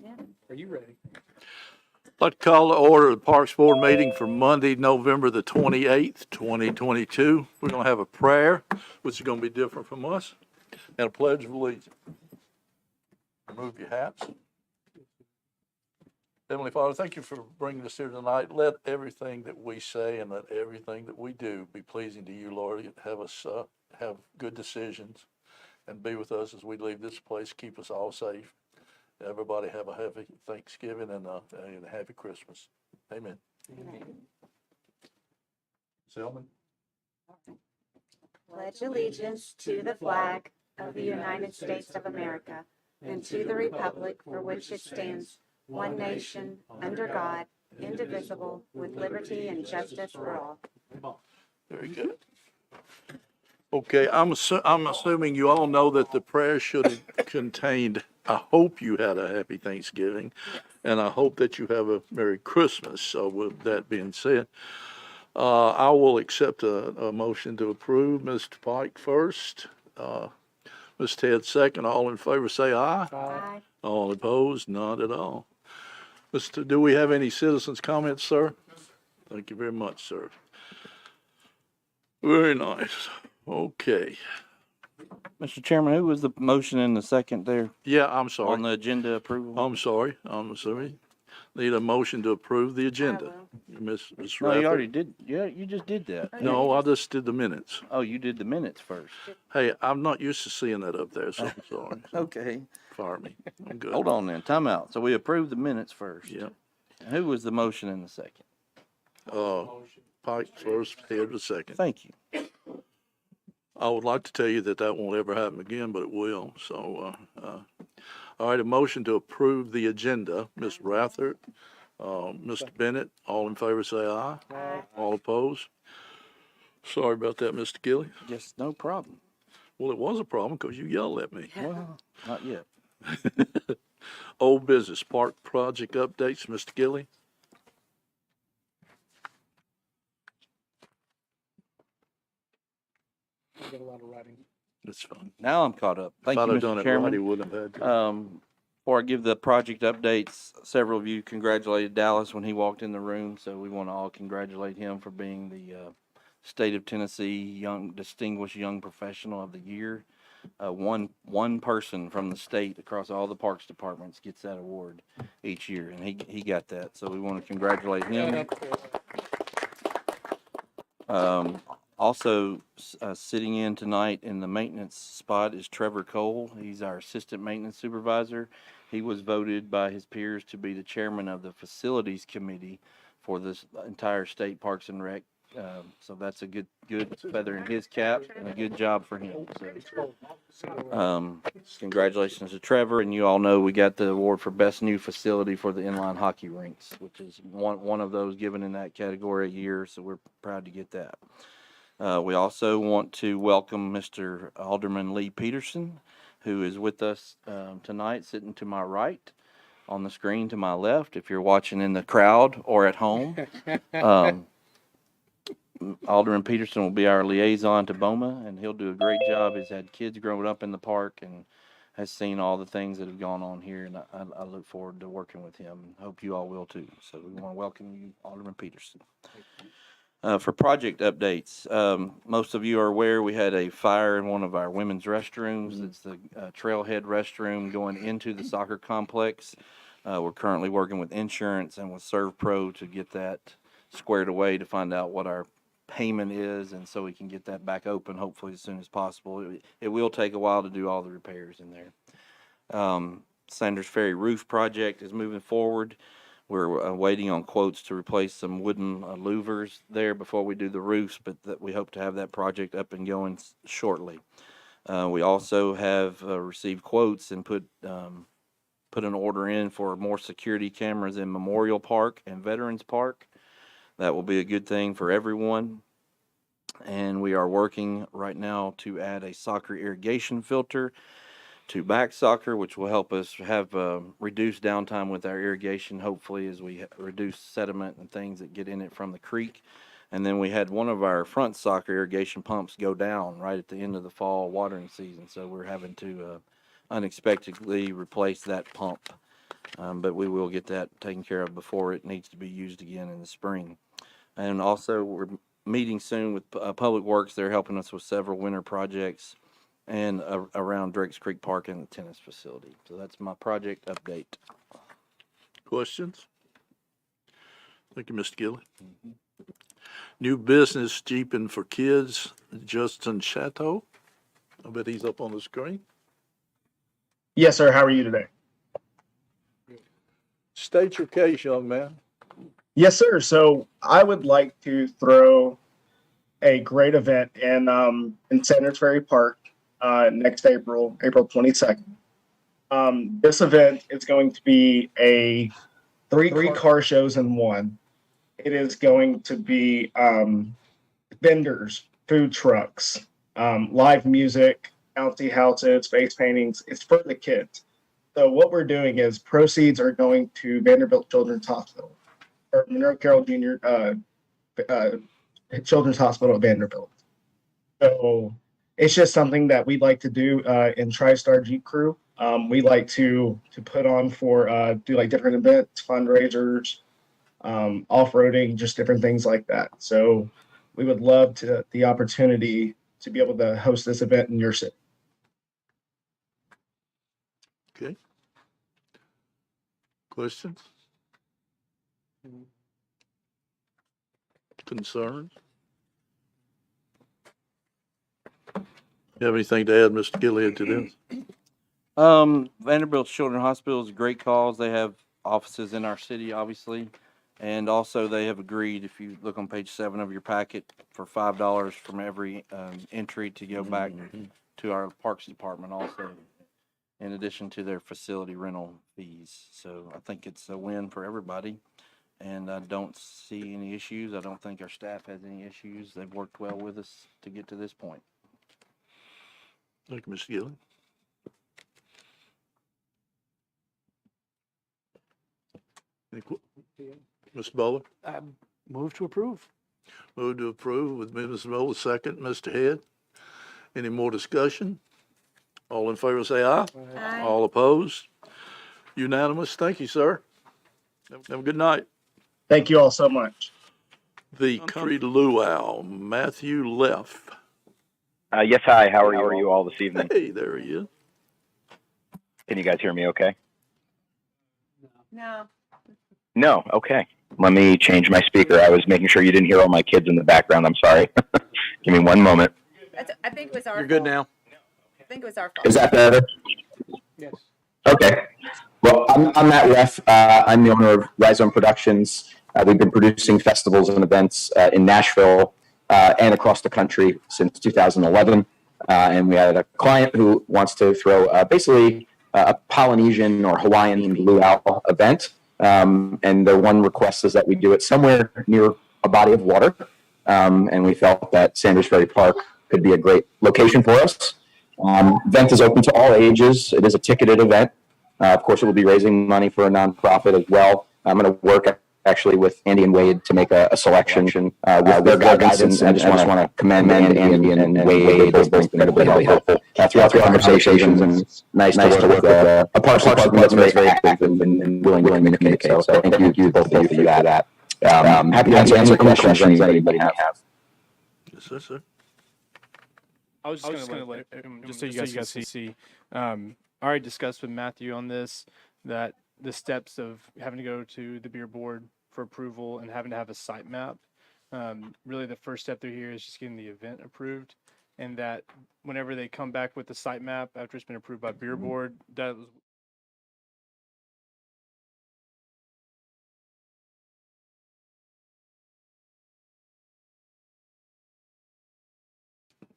Yeah. Are you ready? I'd like to call to order the Parks Board meeting for Monday, November the 28th, 2022. We're going to have a prayer, which is going to be different from us, and a pledge of allegiance. Remove your hats. Heavenly Father, thank you for bringing us here tonight. Let everything that we say and let everything that we do be pleasing to you, Lord. Have us have good decisions and be with us as we leave this place. Keep us all safe. Everybody have a happy Thanksgiving and a happy Christmas. Amen. Amen. Selman? Pledge allegiance to the flag of the United States of America and to the republic for which it stands, one nation, under God, indivisible, with liberty and justice for all. Very good. Okay, I'm assuming you all know that the prayer should have contained, I hope you had a happy Thanksgiving, and I hope that you have a Merry Christmas. So with that being said, I will accept a motion to approve. Mr. Pike first, Ms. Ted second. All in favor say aye. Aye. All opposed? Not at all. Do we have any citizens' comments, sir? Thank you very much, sir. Very nice. Okay. Mr. Chairman, who was the motion in the second there Yeah, I'm sorry. on the agenda approval? I'm sorry. I'm sorry. Need a motion to approve the agenda. Ms. No, you Rafford? already did. Yeah, you just did that. No, I just did the minutes. Oh, you did the minutes first. Hey, I'm not used to seeing that up there, so I'm sorry. Okay. Fire me. I'm good. Hold on then. Time out. So we approved the minutes first. Yeah. Who was the motion in the second? Pike first, Head the second. Thank you. I would like to tell you that that won't ever happen again, but it will. So, all right, a motion to approve the agenda. Ms. Rathert, Mr. Bennett, all in favor say aye. Aye. All opposed? Sorry about that, Mr. Gilly. Yes, no problem. Well, it was a problem because you yelled at me. Well, not yet. Old business park project updates, Mr. Gilly. I got a lot of writing. That's fine. Now I'm caught up. Thank If I'd you, have done Mr. it right, he Chairman. wouldn't have had to. Before I give the project updates, several of you congratulated Dallas when he walked in the room, so we want to all congratulate him for being the State of Tennessee Distinguished Young Professional of the Year. One person from the state across all the parks departments gets that award each year, and he got that, so we want to congratulate him. Also, sitting in tonight in the maintenance spot is Trevor Cole. He's our assistant maintenance supervisor. He was voted by his peers to be the chairman of the facilities committee for this entire state Parks and Rec. So that's a good feather in his cap and a good job for him. So, congratulations to Trevor, and you all know we got the award for best new facility for the inline hockey rinks, which is one of those given in that category a year. So we're proud to get that. We also want to welcome Mr. Alderman Lee Peterson, who is with us tonight, sitting to my right, on the screen to my left, if you're watching in the crowd or at home. Alderman Peterson will be our liaison to BOMA, and he'll do a great job. He's had kids growing up in the park and has seen all the things that have gone on here, and I look forward to working with him. Hope you all will too. So we want to welcome you, Alderman Peterson. For project updates, most of you are aware we had a fire in one of our women's restrooms. It's the trailhead restroom going into the soccer complex. We're currently working with insurance and with ServPro to get that squared away to find out what our payment is, and so we can get that back open hopefully as soon as possible. It will take a while to do all the repairs in there. Sanders Ferry roof project is moving forward. We're waiting on quotes to replace some wooden louvers there before we do the roofs, but we hope to have that project up and going shortly. We also have received quotes and put an order in for more security cameras in Memorial Park and Veterans Park. That will be a good thing for everyone. And we are working right now to add a soccer irrigation filter to back soccer, which will help us have reduced downtime with our irrigation, hopefully, as we reduce sediment and things that get in it from the creek. And then we had one of our front soccer irrigation pumps go down right at the end of the fall watering season, so we're having to unexpectedly replace that pump. But we will get that taken care of before it needs to be used again in the spring. And also, we're meeting soon with Public Works. They're helping us with several winter projects and around Drakes Creek Park and the tennis facility. So that's my project update. Questions? Thank you, Mr. Gilly. New business Jeeping for Kids, Justin Chateau. I bet he's up on the screen. Yes, sir. How are you today? State your case, young man. Yes, sir. So I would like to throw a great event in Sanders Ferry Park next April 22nd. This event is going to be a three car shows in one. It is going to be vendors, food trucks, live music, bouncy houses, face paintings. It's for the kids. So what we're doing is proceeds are going to Vanderbilt Children's Hospital or Monroe Carroll Jr. Children's Hospital at Vanderbilt. So it's just something that we like to do in TriStar Jeep Crew. We like to put on for do like different events, fundraisers, off-roading, just different things like that. So we would love the opportunity to be able to host this event in your city. Okay. Questions? Concerns? You have anything to add, Mr. Gilead, to this? Vanderbilt Children's Hospital is a great cause. They have offices in our city, obviously. And also they have agreed, if you look on page 7 of your packet, for $5 from every entry to go back to our Parks Department also, in addition to their facility rental fees. So I think it's a win for everybody. And I don't see any issues. I don't think our staff has any issues. They've worked well with us to get to this point. Thank you, Mr. Gilead. Mr. Bowler? Move to approve. Move to approve with Mrs. Bowler, second. Mr. Head? Any more discussion? All in favor say aye. Aye. All opposed? Unanimous. Thank you, sir. Have a good night. Thank you all so much. The Country Luau, Matthew Leff. Yes, hi. How are you all this evening? Hey, there he is. Can you guys hear me okay? No. No? Okay. Let me change my speaker. I was making sure you didn't hear all my kids in the background. I'm sorry. Give me one moment. I think it was our You're good fault. now. I think it was our fault. Is that better? Yes. Okay. Well, I'm Matt Leff. I'm the owner of Rhizome Productions. We've been producing festivals and events in Nashville and across the country since 2011. And we had a client who wants to throw basically a Polynesian or Hawaiian luau event. And their one request is that we do it somewhere near a body of water. And we felt that Sanders Ferry Park could be a great location for us. Event is open to all ages. It is a ticketed event. Of course, it will be raising money for a nonprofit as well. I'm going to work actually with Andy and Wade to make a selection with their guidance. And I just want to commend Andy and Wade. They've both been incredibly helpful throughout the conversations. And it's nice to work with a Parks Department that's very active and willing to communicate. So thank you both of you for that. Happy to answer questions anybody have. Yes, sir, sir. I was just going to let just so you guys can see. I already discussed with Matthew on this that the steps of having to go to the beer board for approval and having to have a site map. Really, the first step through here is just getting the event approved, and that whenever they come back with the site map after it's been approved by beer board, that was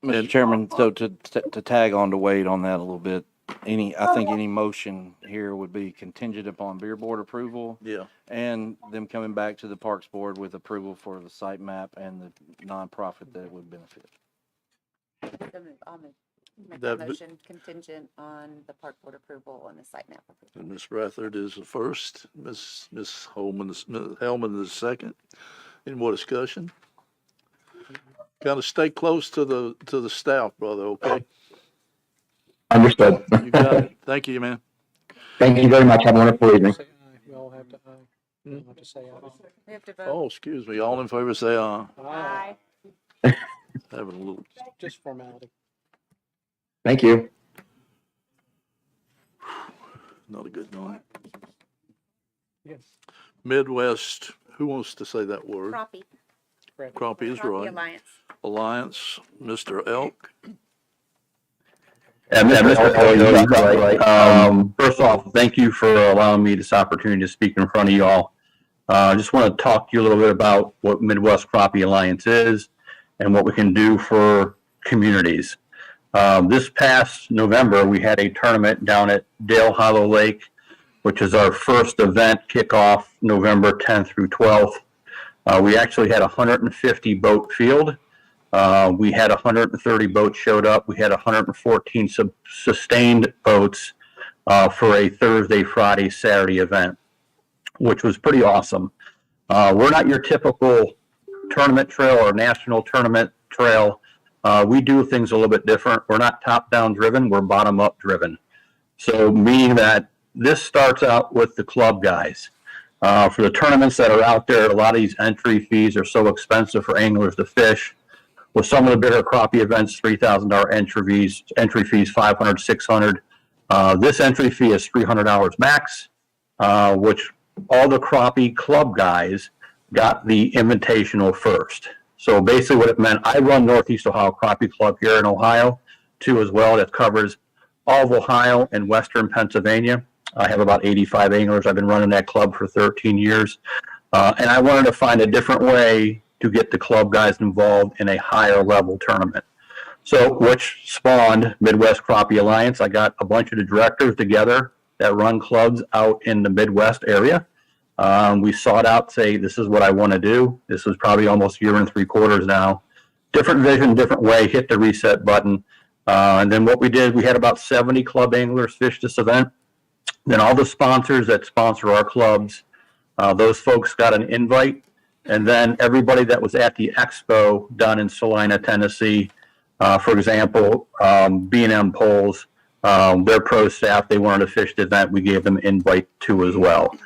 Mr. Chairman, so to tag on to Wade on that a little bit, I think any motion here would be contingent upon beer board approval Yeah. and them coming back to the Parks Board with approval for the site map and the nonprofit that it would benefit. I'll make That that b- motion contingent on the park board approval and the site map approval. And Ms. Rathard is the first, Ms. Holman, Ms. Hellman is the second. Any more discussion? Kind of stay close to the staff, brother, okay? Understood. You got it. Thank you, man. Thank you very much. Have a wonderful evening. Say aye. We all have to aye. We all have to say aye. We have to vote. Oh, excuse me. All in favor, say aye. Aye. Having a little, Just formality. Thank you. not a good night. Yes. Midwest, who wants to say that word? Crappie. Crappie is Crappie right. Alliance. Alliance, Mr. Elk. Yeah, Mr. Kelly, you got it right. First off, thank you for allowing me this opportunity to speak in front of you all. I just want to talk to you a little bit about what Midwest Crappie Alliance is and what we can do for communities. This past November, we had a tournament down at Dale Hollow Lake, which is our first event, kickoff November 10th through 12th. We actually had a 150 boat field. We had 130 boats showed up. We had 114 sustained boats for a Thursday, Friday, Saturday event, which was pretty awesome. We're not your typical tournament trail or national tournament trail. We do things a little bit different. We're not top-down driven. We're bottom-up driven. So meaning that this starts out with the club guys. For the tournaments that are out there, a lot of these entry fees are so expensive for anglers to fish. With some of the bigger crappie events, $3,000 entry fees, $500, $600. This entry fee is $300 max, which all the crappie club guys got the invitational first. So basically what it meant, I run Northeast Ohio Crappie Club here in Ohio too as well. That covers all of Ohio and Western Pennsylvania. I have about 85 anglers. I've been running that club for 13 years. And I wanted to find a different way to get the club guys involved in a higher level tournament. So, which spawned Midwest Crappie Alliance. I got a bunch of the directors together that run clubs out in the Midwest area. We sought out, say, this is what I want to do. This was probably almost a year and 3/4 now. Different vision, different way, hit the reset button. And then what we did, we had about 70 club anglers fish this event. Then all the sponsors that sponsor our clubs, those folks got an invite. And then everybody that was at the expo down in Salina, Tennessee, for example, B&M Poles, their pro staff, they wanted to fish the event. We gave them an invite too as well.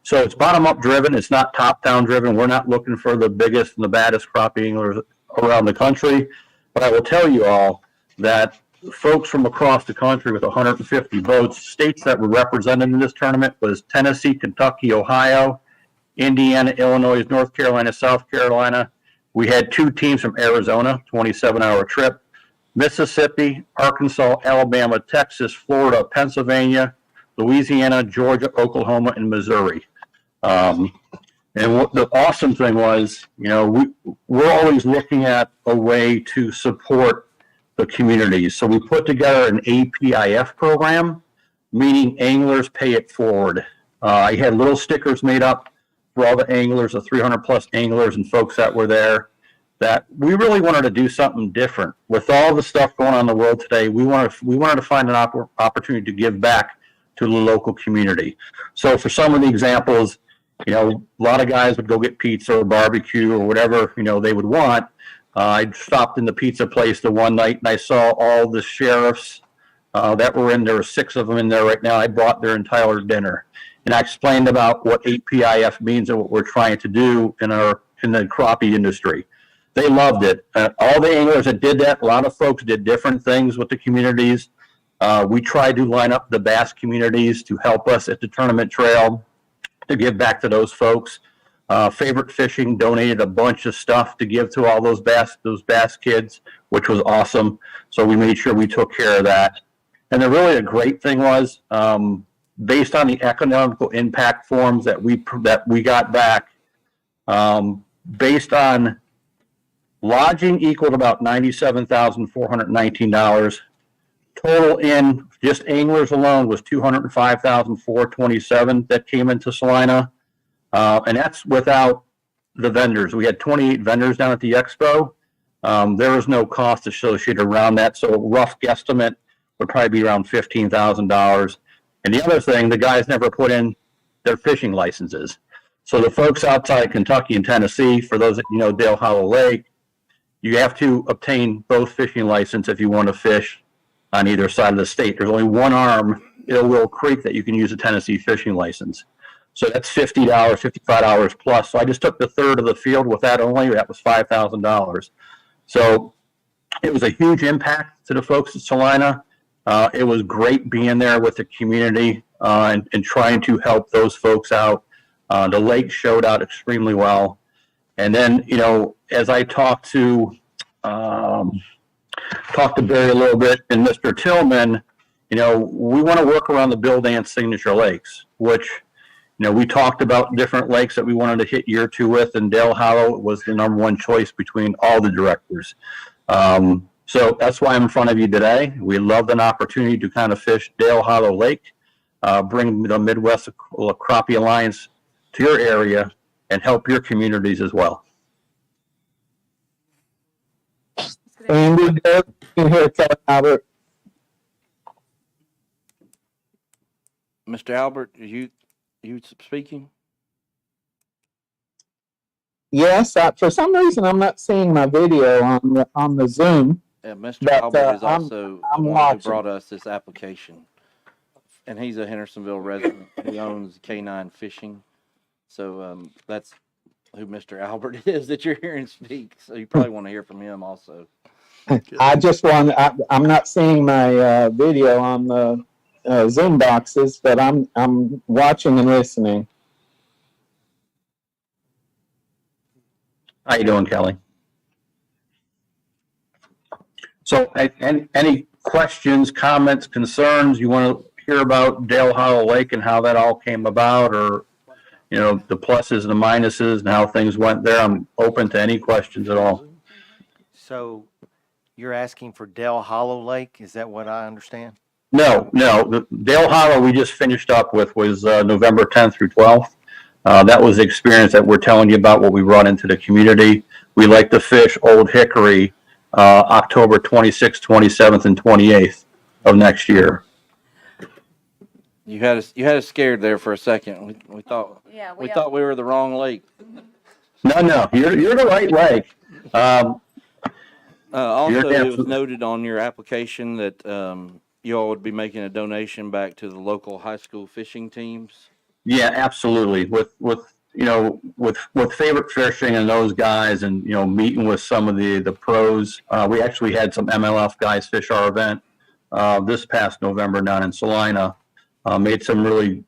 So it's bottom-up driven. It's not top-down driven. We're not looking for the biggest and the baddest crappie anglers around the country. But I will tell you all that folks from across the country with 150 boats, states that were represented in this tournament was Tennessee, Kentucky, Ohio, Indiana, Illinois, North Carolina, South Carolina. We had 2 teams from Arizona, 27-hour trip. Mississippi, Arkansas, Alabama, Texas, Florida, Pennsylvania, Louisiana, Georgia, Oklahoma, and Missouri. And what the awesome thing was, you know, we're always looking at a way to support the communities. So we put together an APIF program, meaning anglers pay it forward. I had little stickers made up for all the anglers, the 300 plus anglers and folks that were there, that we really wanted to do something different. With all the stuff going on in the world today, we wanted to find an opportunity to give back to the local community. So for some of the examples, you know, a lot of guys would go get pizza or barbecue or whatever, you know, they would want. I stopped in the pizza place the one night and I saw all the sheriffs that were in there. 6 of them in there right now. I bought their entire dinner. And I explained about what APIF means and what we're trying to do in the crappie industry. They loved it. All the anglers that did that, a lot of folks did different things with the communities. We tried to line up the bass communities to help us at the tournament trail to give back to those folks. Favorite Fishing donated a bunch of stuff to give to all those bass kids, which was awesome. So we made sure we took care of that. And then really a great thing was, based on the economical impact forms that we got back, based on lodging equaled about $97,419. Total in just anglers alone was $205,427 that came into Salina. And that's without the vendors. We had 28 vendors down at the expo. There was no cost associated around that. So a rough guesstimate would probably be around $15,000. And the other thing, the guys never put in their fishing licenses. So the folks outside Kentucky and Tennessee, for those that you know Dale Hollow Lake, you have to obtain both fishing license if you want to fish on either side of the state. There's only one arm Will Creek that you can use a Tennessee fishing license. So that's $50, $55 plus. So I just took the third of the field with that only. That was $5,000. So it was a huge impact to the folks at Salina. It was great being there with the community and trying to help those folks out. The lake showed out extremely well. And then, as I talked to Barry a little bit and Mr. Tillman, we want to work around the Bill Dance signature lakes, which, we talked about different lakes that we wanted to hit year 2 with, and Dale Hollow was the number 1 choice between all the directors. So that's why I'm in front of you today. We loved an opportunity to kind of fish Dale Hollow Lake, bring the Midwest Crappie Alliance to your area and help your communities as well. Andy, you can hear Kelly Albert. Mr. Albert, are you speaking? Yes, for some reason I'm not seeing my video on the Zoom. Yeah, Mr. But, Albert is I'm also I'm the one who watching. brought us this application. And he's a Hendersonville resident. He owns K9 Fishing. So that's who Mr. Albert is that you're hearing speak. So you probably want to hear from him also. I just I'm not seeing my video on the Zoom boxes, but I'm watching and listening. How you doing, Kelly? So any questions, comments, concerns? You want to hear about Dale Hollow Lake and how that all came about, or, the pluses and the minuses and how things went there? I'm open to any questions at all. So you're asking for Dale Hollow Lake? Is that what I understand? No. The Dale Hollow we just finished up with was November 10th through 12th. That was the experience that we're telling you about, what we brought into the community. We like to fish Old Hickory October 26th, 27th, and 28th of next year. You had us scared there for a second. We thought we thought we were the wrong lake. No, you're the right lake. Also, it was noted on your application that you all would be making a donation back to the local high school fishing teams. Yeah, absolutely. With favorite fishing and those guys, and meeting with some of the pros. We actually had some MLF guys fish our event this past November down in Salina. Made some really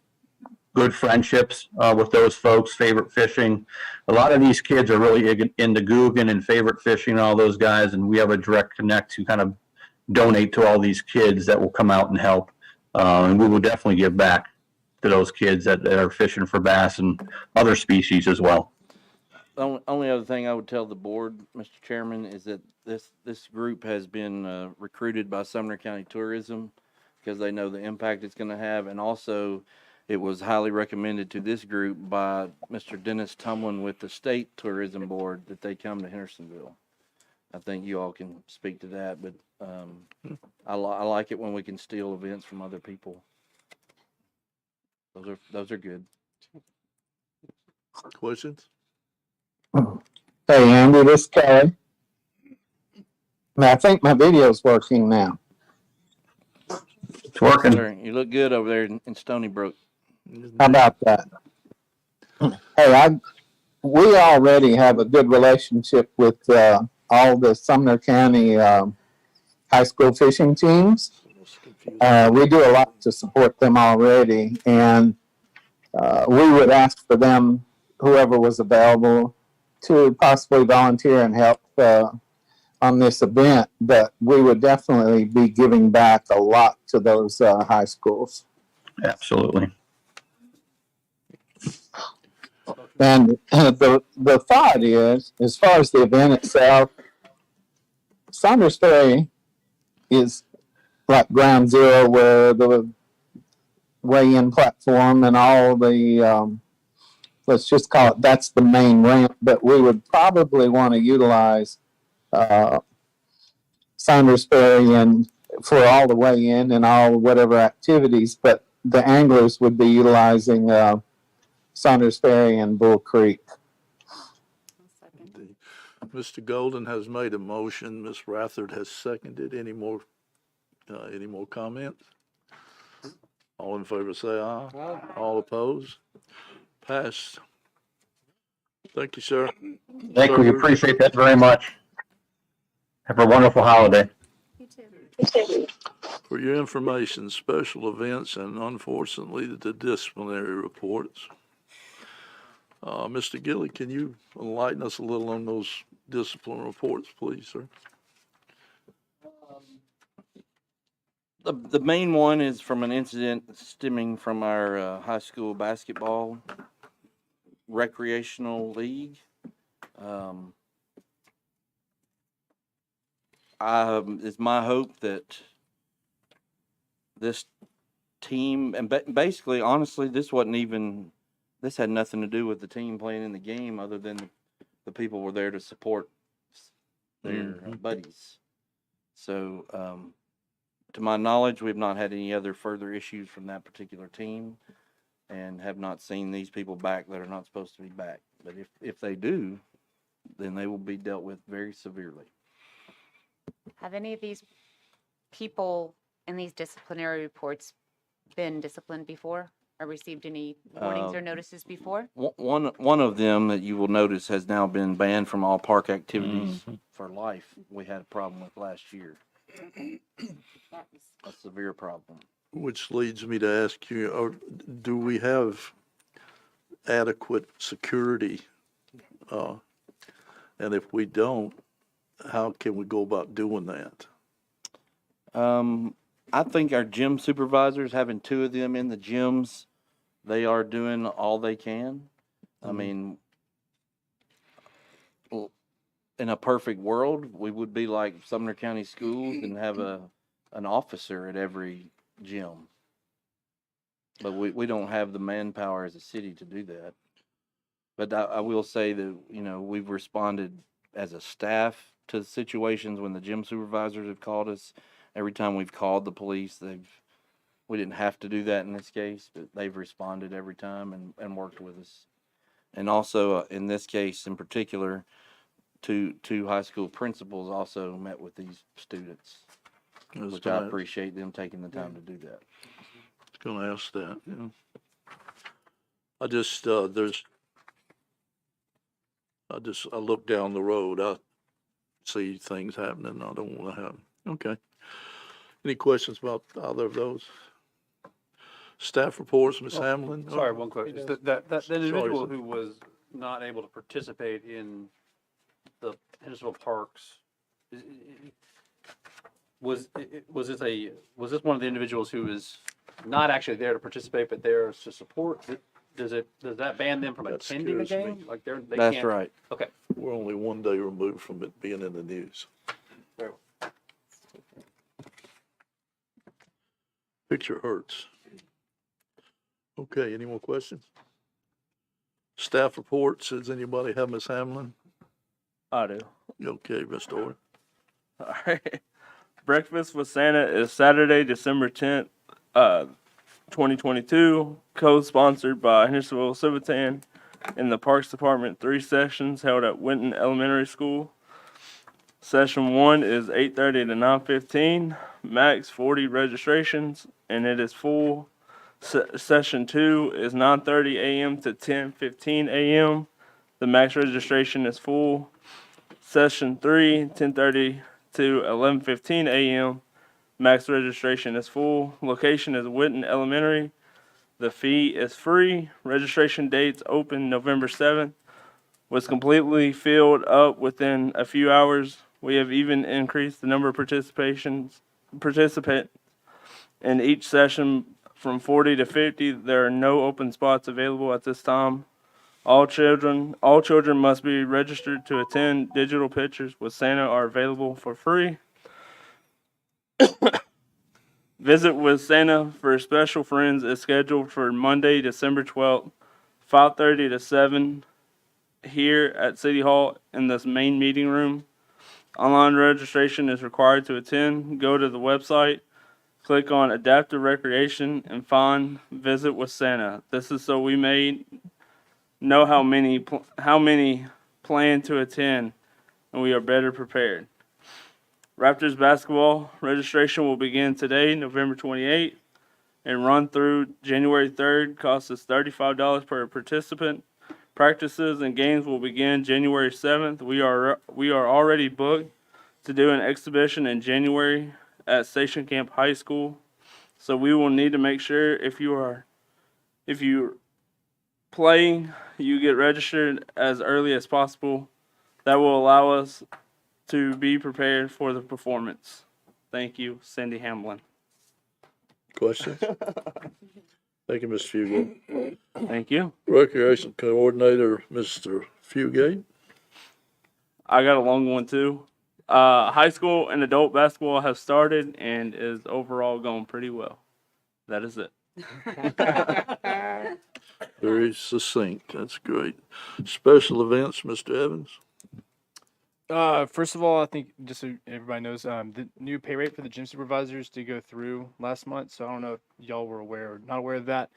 good friendships with those folks. Favorite fishing. A lot of these kids are really into Guggen and favorite fishing and all those guys, and we have a direct connect to kind of donate to all these kids that will come out and help. And we will definitely give back to those kids that are fishing for bass and other species as well. The only other thing I would tell the board, Mr. Chairman, is that this group has been recruited by Sumner County Tourism because they know the impact it's going to have, and also it was highly recommended to this group by Mr. Dennis Tumlin with the State Tourism Board that they come to Hendersonville. I think you all can speak to that, but I like it when we can steal events from other people. Those are good. Questions? Hey, Andy, this is Kelly. I think my video's working now. It's working. Sir, you look good over there in Stony Brook. How about that? Hey, we already have a good relationship with all the Sumner County high school fishing teams. We do a lot to support them already, and we would ask for them, whoever was available, to possibly volunteer and help on this event, but we would definitely be giving back a lot to those high schools. Absolutely. And the thought is, as far as the event itself, Saunders Ferry is like ground zero, where the weigh-in platform and all the, let's just call it, that's the main ramp, but we would probably want to utilize Saunders Ferry and for all the weigh-in and all whatever activities, but the anglers would be utilizing Saunders Ferry and Bull Creek. Mr. Golden has made a motion. Ms. Rathard has seconded. Any more comments? All in favor say aye. Aye. All opposed? Passed. Thank you, sir. Thank you. We Sir. appreciate that very much. Have a wonderful holiday. You too. For your information, special events and unfortunately the disciplinary reports. Mr. Gilly, can you enlighten us a little on those discipline reports, please, sir? The main one is from an incident stemming from our high school basketball recreational league. It's my hope that this team, and basically, honestly, this had nothing to do with the team playing in the game other than the people were there to support their buddies. So, to my knowledge, we've not had any other further issues from that particular team and have not seen these people back that are not supposed to be back. But if they do, then they will be dealt with very severely. Have any of these people in these disciplinary reports been disciplined before or received any warnings or notices before? One of them that you will notice has now been banned from all park activities for life. We had a problem with last year. A severe problem. Which leads me to ask you, do we have adequate security? And if we don't, how can we go about doing that? I think our gym supervisors, having 2 of them in the gyms, they are doing all they can. I mean, in a perfect world, we would be like Sumner County Schools and have an officer at every gym. But we don't have the manpower as a city to do that. But I will say that, we've responded as a staff to situations when the gym supervisors have called us. Every time we've called the police, we didn't have to do that in this case, but they've responded every time and worked with us. And also, in this case in particular, two high school principals also met with these students, which I appreciate them taking the time to do that. I was going to ask that, I just, I look down the road, I see things happening I don't want to happen. Okay. Any questions about either of those? Staff reports, Ms. Hamlin? Sorry, one question. That individual sir. who was not able to participate in the Hendersonville parks, was this one of the individuals who is not actually there to participate but there to support? Does that ban them from That attending a scares me. game? Like they That's can't. right. Okay. We're only one day removed from it being in the news. Very well. Picture hurts. Okay, any more questions? Staff reports, does anybody have Ms. Hamlin? I do. Okay, Mr. Orr. All right. Breakfast with Santa is Saturday, December 10th, 2022, co-sponsored by Hendersonville Civitan in the Parks Department. 3 sessions held at Winton Elementary School. Session 1 is 8:30 to 9:15, max 40 registrations, and it is full. Session 2 is 9:30 a.m. to 10:15 a.m. The max registration is full. Session 3, 10:30 to 11:15 a.m. Max registration is full. Location is Winton Elementary. The fee is free. Registration dates open November 7th. Was completely filled up within a few hours. We have even increased the number of participants in each session from 40 to 50. There are no open spots available at this time. All children must be registered to attend. Digital pictures with Santa are available for free. Visit with Santa for special friends is scheduled for Monday, December 12th, 5:30 to 7 here at City Hall in this main meeting room. Online registration is required to attend. Go to the website, click on Adaptive Recreation, and find Visit with Santa. This is so we may know how many plan to attend, and we are better prepared. Raptors basketball registration will begin today, November 28th, and run through January 3rd. Costs us $35 per participant. Practices and games will begin January 7th. We are already booked to do an exhibition in January at Station Camp High School. So we will need to make sure if you're playing, you get registered as early as possible. That will allow us to be prepared for the performance. Thank you, Cindy Hamlin. Questions? Thank you, Mr. Fugate. Thank you. Recreation Coordinator, Mr. Fugate. I got a long one too. High school and adult basketball have started and is overall going pretty well. That is it. Very succinct. That's great. Special events, Mr. Evans. First of all, I think just so everybody knows, the new pay rate for the gym supervisors did go through last month. So I don't know if y'all were aware or not aware of that.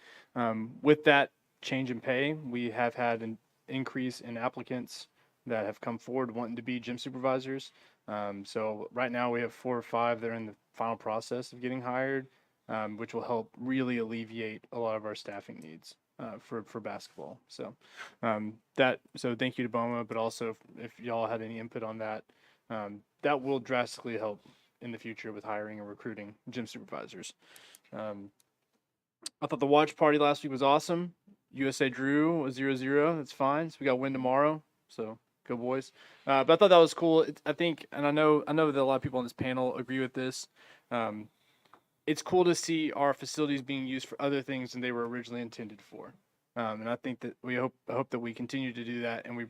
With that change in pay, we have had an increase in applicants that have come forward wanting to be gym supervisors. So right now we have 4 or 5 that are in the final process of getting hired, which will help really alleviate a lot of our staffing needs. For basketball. So so thank you to BOMA, but also if y'all had any input on that, that will drastically help in the future with hiring and recruiting gym supervisors. I thought the watch party last week was awesome. USA drew was 0-0. That's fine. So we got a win tomorrow. So go boys. But I thought that was cool. I think, and I know that a lot of people on this panel agree with this. It's cool to see our facilities being used for other things than they were originally intended for. And I think that I hope that we continue to do that and we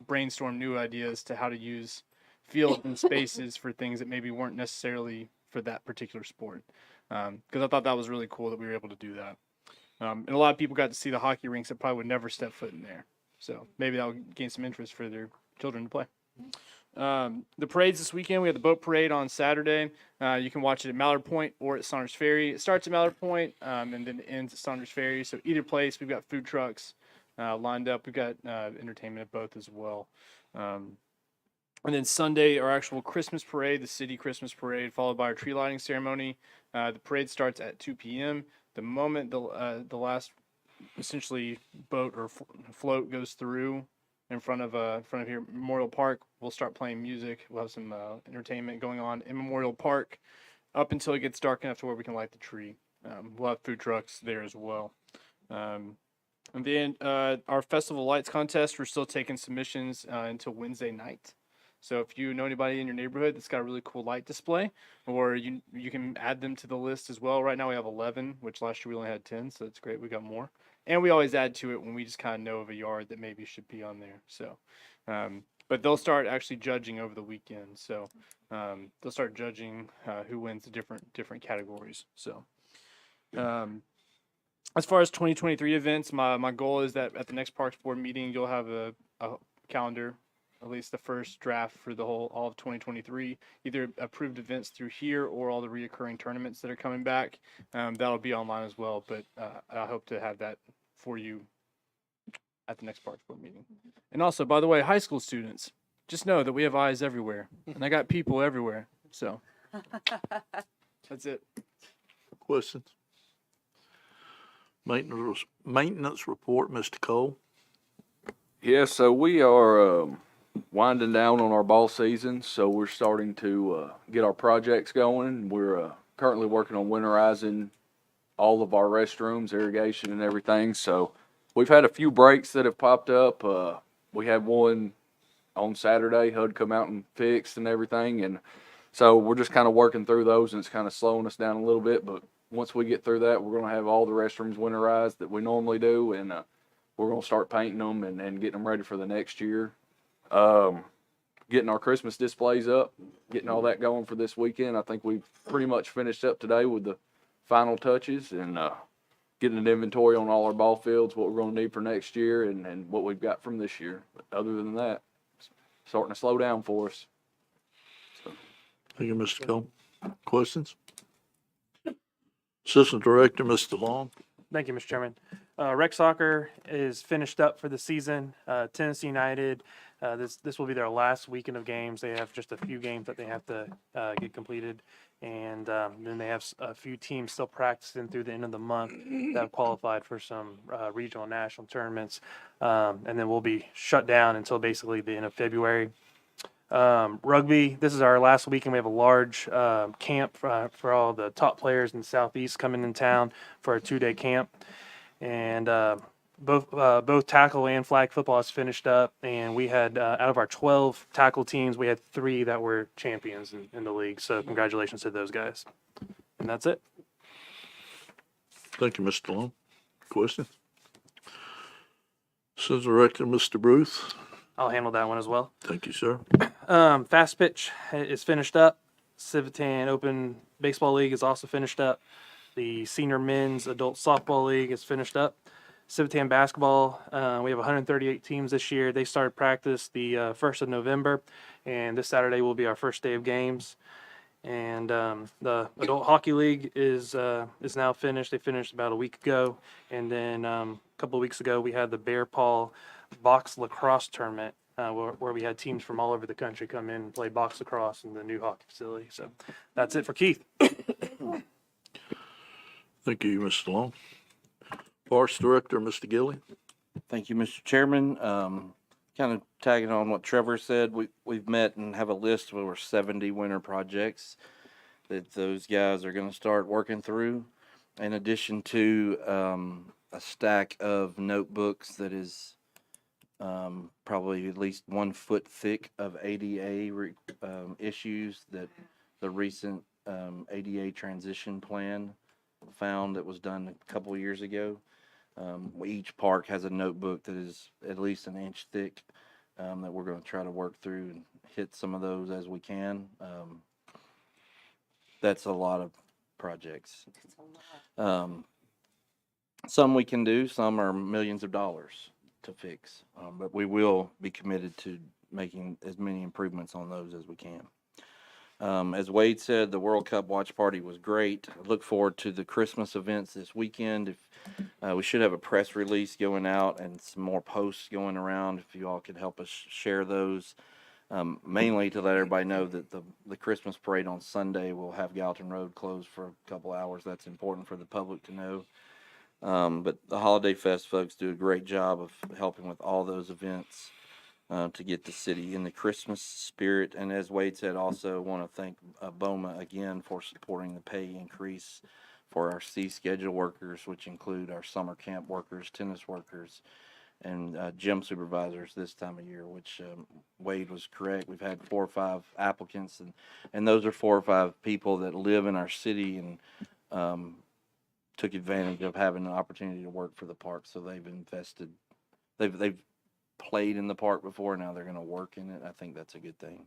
brainstorm new ideas to how to use fields and spaces for things that maybe weren't necessarily for that particular sport. Because I thought that was really cool that we were able to do that. And a lot of people got to see the hockey rinks that probably would never step foot in there. So maybe that'll gain some interest for their children to play. The parades this weekend, we have the boat parade on Saturday. You can watch it at Mallard Point or at Saunders Ferry. It starts at Mallard Point and then it ends at Saunders Ferry. So either place, we've got food trucks lined up. We've got entertainment at both as well. And then Sunday, our actual Christmas parade, the city Christmas parade, followed by our tree lighting ceremony. The parade starts at 2 p.m. The moment the last essentially boat or float goes through in front of here, Memorial Park, we'll start playing music. We'll have some entertainment going on in Memorial Park up until it gets dark enough to where we can light the tree. We'll have food trucks there as well. And then our Festival Lights contest, we're still taking submissions until Wednesday night. So if you know anybody in your neighborhood that's got a really cool light display, or you can add them to the list as well. Right now we have 11, which last year we only had 10, so that's great. We got more. And we always add to it when we just kind of know of a yard that maybe should be on there. So, but they'll start actually judging over the weekend. So they'll start judging who wins the different categories. So as far as 2023 events, my goal is that at the next Parks Board meeting, you'll have a calendar, at least the first draft for all of 2023, either approved events through here or all the reoccurring tournaments that are coming back. That'll be online as well, but I hope to have that for you at the next Parks Board meeting. And also, by the way, high school students, just know that we have eyes everywhere, and I got people everywhere. So that's it. Questions? Maintenance report, Mr. Cole. Yes, so we are winding down on our ball season, so we're starting to get our projects going. We're currently working on winterizing all of our restrooms, irrigation and everything. So we've had a few breaks that have popped up. We had one on Saturday, HUD come out and fixed and everything. And so we're just kind of working through those, and it's kind of slowing us down a little bit. But once we get through that, we're going to have all the restrooms winterized that we normally do. And we're going to start painting them and getting them ready for the next year. Getting our Christmas displays up, getting all that going for this weekend. I think we've pretty much finished up today with the final touches and getting an inventory on all our ball fields, what we're going to need for next year and what we've got from this year. But other than that, it's starting to slow down for us. So. Thank you, Mr. Cole. Questions? Assistant Director, Mr. Long. Thank you, Mr. Chairman. Rec soccer is finished up for the season. Tennessee United, this will be their last weekend of games. They have just a few games that they have to get completed, and then they have a few teams still practicing through the end of the month that have qualified for some regional and national tournaments, and then we'll be shut down until basically the end of February. Rugby, this is our last weekend. We have a large camp for all the top players in the Southeast coming in town for a 2-day camp. And both tackle and flag football is finished up. And we had, out of our 12 tackle teams, we had 3 that were champions in the league. So congratulations to those guys. And that's it. Thank you, Mr. Long. Question? Center Director, Mr. Bruce. I'll handle that one as well. Thank you, sir. Fast pitch is finished up. Civitan Open Baseball League is also finished up. The Senior Men's Adult Softball League is finished up. Civitan Basketball, we have 138 teams this year. They started practice the 1st of November, and this Saturday will be our first day of games. And the Adult Hockey League is now finished. They finished about a week ago. And then a couple of weeks ago, we had the Bear Paw Box Lacrosse Tournament, where we had teams from all over the country come in and play box lacrosse in the new hockey facility. So that's it for Keith. Thank you, Mr. Long. Parks Director, Mr. Gilly. Thank you, Mr. Chairman. Kind of tagging on what Trevor said, we've met and have a list of over 70 winter projects that those guys are going to start working through. In addition to a stack of notebooks that is probably at least 1 foot thick of ADA issues that the recent ADA transition plan found that was done a couple of years ago. Each park has a notebook that is at least 1 inch thick that we're going to try to work through and hit some of those as we can. That's a lot of projects. Some we can do, some are millions of dollars to fix, but we will be committed to making as many improvements on those as we can. As Wade said, the World Cup watch party was great. I look forward to the Christmas events this weekend. We should have a press release going out and some more posts going around. If you all could help us share those, mainly to let everybody know that the Christmas parade on Sunday will have Gallatin Road closed for a couple hours. That's important for the public to know. But the Holiday Fest folks do a great job of helping with all those events. To get the city in the Christmas spirit. And as Wade said, also want to thank BOMA again for supporting the pay increase for our C schedule workers, which include our summer camp workers, tennis workers, and gym supervisors this time of year, which Wade was correct. We've had 4 or 5 applicants, and those are 4 or 5 people that live in our city and took advantage of having an opportunity to work for the park. So they've invested, they've played in the park before. Now they're going to work in it. I think that's a good thing.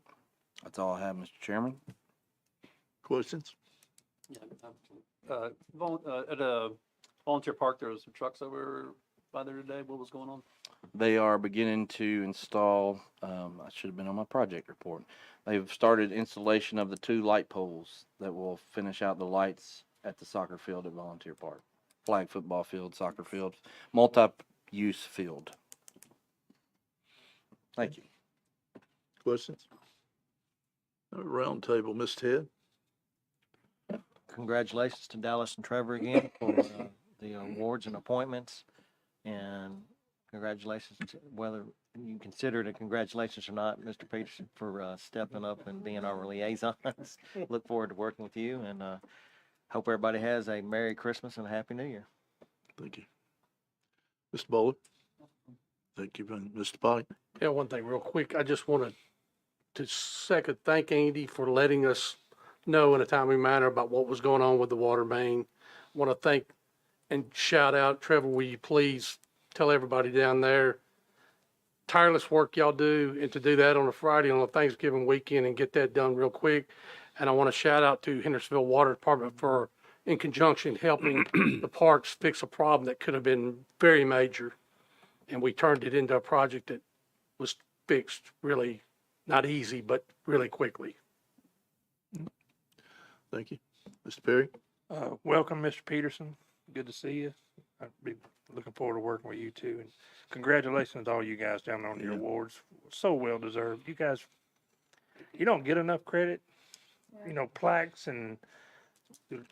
That's all I have, Mr. Chairman. Questions? Yeah, at a volunteer park, there was some trucks over by there today. What was going on? They are beginning to install, I should have been on my project report. They've started installation of the 2 light poles that will finish out the lights at the soccer field at Volunteer Park. Flag football field, soccer field, multi-use field. Thank you. Questions? Round table, Ms. Ted. Congratulations to Dallas and Trevor again for the awards and appointments. And congratulations to, whether you consider it a congratulations or not, Mr. Peterson, for stepping up and being our liaisons. Look forward to working with you, and hope everybody has a Merry Christmas and a Happy New Year. Thank you. Mr. Bowler. Thank you, Mr. Pike. Yeah, one thing real quick. I just wanted to second thank Andy for letting us know in a timely manner about what was going on with the water main. I want to thank and shout out, Trevor, will you please tell everybody down there, tireless work y'all do, and to do that on a Friday on a Thanksgiving weekend and get that done real quick. And I want to shout out to Hendersonville Water Department for, in conjunction, helping the parks fix a problem that could have been very major. And we turned it into a project that was fixed really, not easy, but really quickly. Thank you. Mr. Perry. Welcome, Mr. Peterson. Good to see you. I'd be looking forward to working with you too. And congratulations to all you guys down on your awards. So well deserved. You guys, you don't get enough credit. You know, plaques and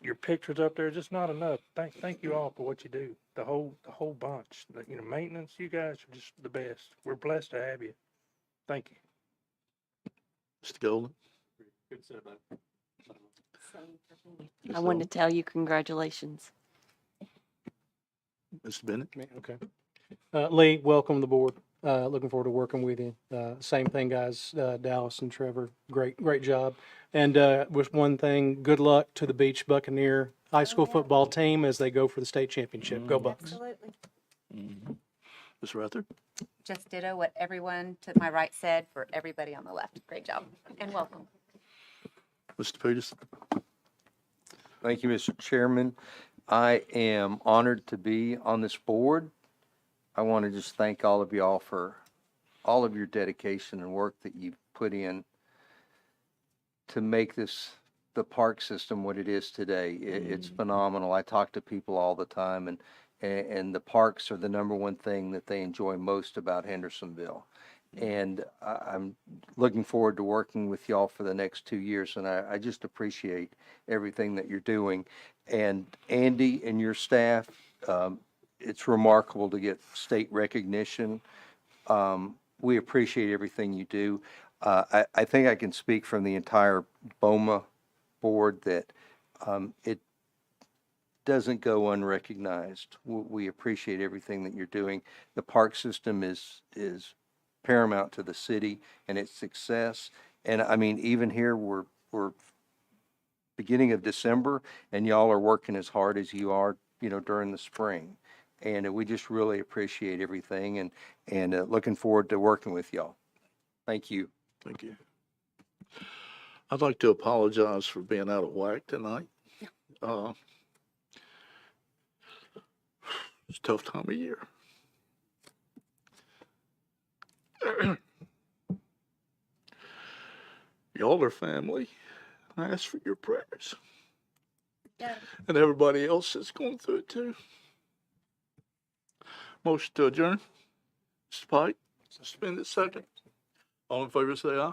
your pictures up there, just not enough. Thank you all for what you do. The whole bunch. You know, maintenance, you guys are just the best. We're blessed to have you. Thank you. Mr. Golden? Good said, man. I wanted to tell you congratulations. Mr. Bennett? Okay. Lee, welcome to the board. Looking forward to working with you. Same thing, guys. Dallas and Trevor, great job. And with one thing, good luck to the Beach Buccaneer high school football team as they go for the state championship. Go Bucks. Absolutely. Ms. Ruther? Just ditto what everyone to my right said for everybody on the left. Great job and welcome. Mr. Peterson? Thank you, Mr. Chairman. I am honored to be on this board. I want to just thank all of y'all for all of your dedication and work that you've put in to make the park system what it is today. It's phenomenal. I talk to people all the time, and the parks are the number one thing that they enjoy most about Hendersonville. And I'm looking forward to working with y'all for the next 2 years, and I just appreciate everything that you're doing. And Andy and your staff, it's remarkable to get state recognition. We appreciate everything you do. I think I can speak from the entire BOMA board that it doesn't go unrecognized. We appreciate everything that you're doing. The park system is paramount to the city and its success. And I mean, even here, we're beginning of December, and y'all are working as hard as you are, during the spring. And we just really appreciate everything and looking forward to working with y'all. Thank you. Thank you. I'd like to apologize for being out of whack tonight. It's a tough time of year. Y'all are family. I ask for your prayers. Yeah. And everybody else that's going through it too. Motion to adjourn. Mr. Pike, suspend it second. All in favor say aye.